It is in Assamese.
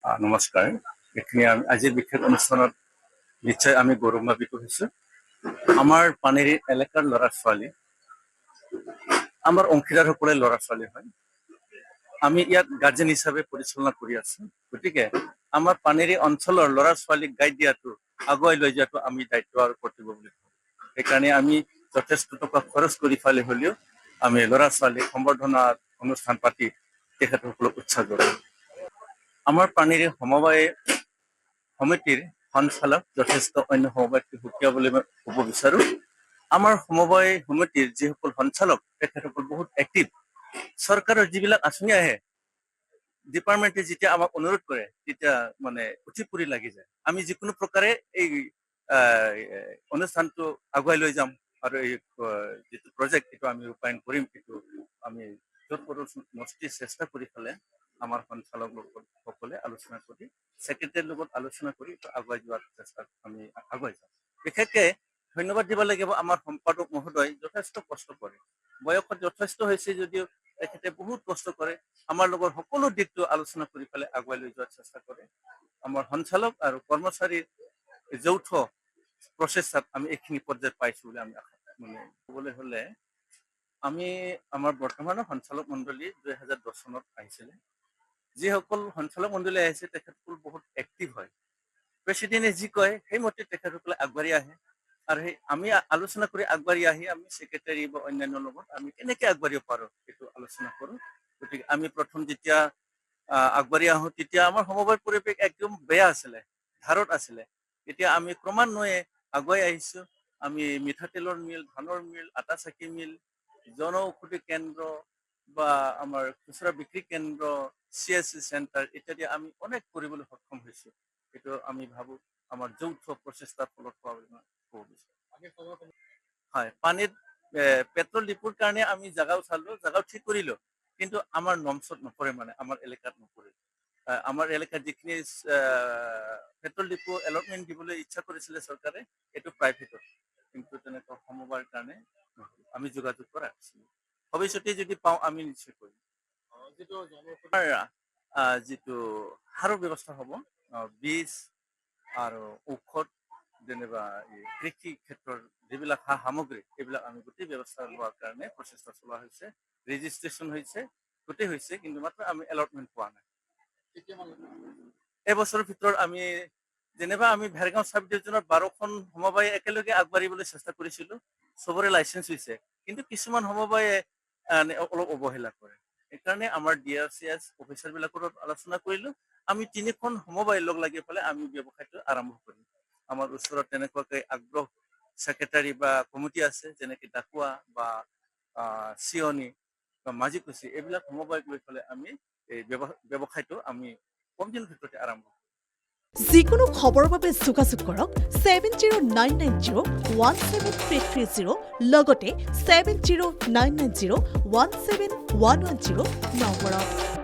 নমস্কাৰ। এইখিনি আজিৰ বিশেষ অনুষ্ঠানত নিশ্চয় আমি গৌৰৱান্বিত হৈছোঁ। আমাৰ পানেৰী এলেকাৰ ল'ৰা ছোৱালী, আমাৰ অংশীদাৰসকলে ল'ৰা ছোৱালী হয়। আমি ইয়াত গাৰ্জেন হিচাপে পৰিচালনা কৰি আছো। গতিকে আমাৰ পানেৰী অঞ্চলৰ ল'ৰা ছোৱালীক গাইড দিয়াটো, আগুৱাই লৈ যোৱাটো আমি দায়িত্ব আৰু কৰ্তব্য বুলি ভাবোঁ। সেইকাৰণে আমি যথেষ্ট টকা খৰচ কৰি ফালে হ'লেও আমি ল'ৰা ছোৱালীক সম্বৰ্ধনা অনুষ্ঠান পাতি তেখেতসকলক উৎসাহ কৰোঁ। আমাৰ পানেৰী সমবায় সমিতিৰ সঞ্চালক যথেষ্ট অন্য সমবায়কে সুকীয়াবলৈ মই ক'ব বিচাৰো। আমাৰ সমবায় সমিতিৰ যিসকল সঞ্চালক তেখেতসকল বহুত এক্টিভ। চৰকাৰৰ যিবিলাক আঁচনি আহে, ডিপাৰ্টমেণ্টে যেতিয়া আমাক অনুৰোধ কৰে তেতিয়া মানে উঠি পৰি লাগি যায়। আমি যিকোনো প্ৰকাৰে এই অনুষ্ঠানটো আগুৱাই লৈ যাম আৰু এই যিটো প্ৰজেক্ট এইটো আমি ৰূপায়ণ কৰিম, এইটো আমি য'ত পাৰোঁ মস্তি চেষ্টা কৰি পেলাই আমাৰ সঞ্চালক সকলে আলোচনা কৰি ছেক্ৰেটাৰীৰ লগত আলোচনা কৰি আগুৱাই যোৱাৰ চেষ্টাত আমি আগুৱাই যাম। বিশেষকে ধন্যবাদ দিব লাগিব আমাৰ সম্পাদক মহোদয়, যথেষ্ট কষ্ট কৰে। বয়সত যথেষ্ট হৈছে যদিও তেখেতে বহুত কষ্ট কৰে। আমাৰ লগত সকলো দিশটো আলোচনা কৰি পেলাই আগুৱাই লৈ যোৱাৰ চেষ্টা কৰে। আমাৰ সঞ্চালক আৰু কৰ্মচাৰীৰ যৌথ প্ৰচেষ্টাত আমি এইখিনি পৰ্যায়ত পাইছো বুলি আমি ক'বলৈ হ'লে, আমি আমাৰ বৰ্তমানৰ সঞ্চালক মণ্ডলী 2010 চনত আহিছিলে। যিসকল সঞ্চালক মণ্ডলী আহিছে তেখেতসকল বহুত এক্টিভ হয়। প্ৰেচিডেণ্টে যি কয় সেইমতে তেখেতসকলে আগবাঢ়ি আহে আৰু সেই আমি আলোচনা কৰি আগবাঢ়ি আহি আমি ছেক্ৰেটাৰী বা অন্যান্যৰ লগত আমি কেনেকৈ আগবাঢ়িব পাৰোঁ সেইটো আলোচনা কৰোঁ। গতিকে আমি প্ৰথম যেতিয়া আগবাঢ়ি আহোঁ তেতিয়া আমাৰ সমবায় পৰিৱেশ একদম বেয়া আছিলে, ধাৰত আছিলে। এতিয়া আমি ক্ৰমান্বয়ে আগুৱাই আহিছোঁ। আমি মিঠাতেলৰ মিল, ধানৰ মিল, আটা চাকি মিল, জনঔষধি কেন্দ্ৰ বা আমাৰ খুচুৰা বিক্ৰী কেন্দ্ৰ, CSC চেণ্টাৰ ইত্যাদি আমি অনেক কৰিবলৈ সক্ষম হৈছোঁ। এইটো আমি ভাবোঁ আমাৰ যৌথ প্ৰচেষ্টাৰ ফলত হোৱা বুলি মই ক'ব বিচাৰোঁ। হয়, পানীত পেট্ৰল ডিপুৰ কাৰণে আমি জাগাও চালোঁ, জাগাও ঠিক কৰিলোঁ, কিন্তু আমাৰ নমছত নপৰে, মানে আমাৰ এলেকাত নপৰে। আমাৰ এলেকাত যিখিনি পেট্ৰল ডিপু এলটমেণ্ট দিবলৈ ইচ্ছা কৰিছিলে চৰকাৰে, এইটো প্ৰাইভেটত, কিন্তু তেনেকুৱা সমবায়ৰ কাৰণে আমি যোগাযোগ কৰা নাছিলোঁ। ভৱিষ্যতে যদি পাওঁ আমি নিশ্চয় কৰিম। যিটো সাৰৰ ব্যৱস্থা হ'ব, বীজ আৰু ঔষধ, যেনিবা কৃষি ক্ষেত্ৰৰ যিবিলাক সা সামগ্ৰী, এইবিলাক আমি গোটেই ব্যৱস্থা লোৱাৰ কাৰণে প্ৰচেষ্টা চলোৱা হৈছে। ৰেজিষ্ট্ৰেশ্যন হৈছে, গোটেই হৈছে, কিন্তু মাত্ৰ আমি এলটমেণ্ট পোৱা নাই। এবছৰৰ ভিতৰত আমি যেনিবা আমি ভেৰগাঁও চাব ডিভিজনত 12খন সমবায় একেলগে আগবাঢ়িবলৈ চেষ্টা কৰিছিলোঁ। চবৰে লাইচেঞ্চ হৈছে, কিন্তু কিছুমান সমবায়ে অলপ অৱহেলা কৰে। সেইকাৰণে আমাৰ DRCS অফিচাৰবিলাকৰ লগত আলোচনা কৰিলোঁ। আমি 3খন সমবায় লগ লাগি পেলাই আমি ব্যৱসায়টো আৰম্ভ কৰিম। আমাৰ ওচৰত তেনেকুৱাকৈ আগ্ৰহ ছেক্ৰেটাৰী বা কমিটি আছে, যেনেকৈ ডাকুৱা বা চিয়নি বা মাজিকুচি, এইবিলাক সমবায়ক লৈ পেলাই আমি এই ব্যৱসায়টো আমি কম দিনৰ ভিতৰতে আৰম্ভ কৰিম। যিকোনো খবৰৰ বাবে যোগাযোগ কৰক 7099017330 লগতে 7099017110 নম্বৰত।